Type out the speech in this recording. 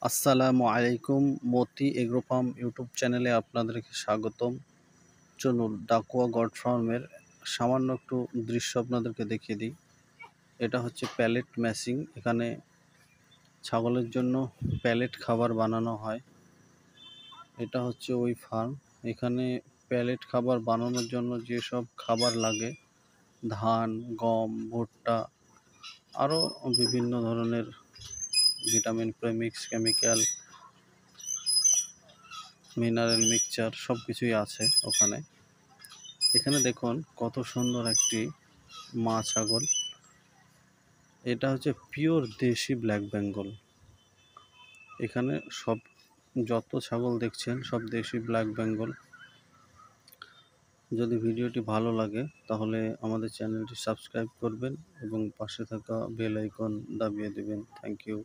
আসসালামু আলাইকুম। মতি agro farm YouTube চ্যানেলে আপনাদেরকে স্বাগতম। চলুন ডাকুয়া গড ফার্মের সামান্য একটু দৃশ্য আপনাদেরকে দেখিয়ে দিই। এটা হচ্ছে প্যালেট ম্যাশিং। এখানে ছাগলের জন্য প্যালেট খাবার বানানো হয়। এটা হচ্ছে ওই ফার্ম। এখানে প্যালেট খাবার বানানোর জন্য যেসব খাবার লাগে, ধান, গম, ভুট্টা, আরও বিভিন্ন ধরনের vitamin premix, chemical, mineral mixture সব কিছুই আছে ওখানে। এখানে দেখুন কত সুন্দর একটি মা ছাগল। এটা হচ্ছে পিওর দেশি ব্ল্যাক বেঙ্গল। এখানে সব যত ছাগল দেখছেন সব দেশি ব্ল্যাক বেঙ্গল। যদি ভিডিওটি ভালো লাগে তাহলে আমাদের চ্যানেলটি সাবস্ক্রাইব করবেন এবং পাশে থাকা বেল আইকন দাবিয়ে দেবেন। Thank you.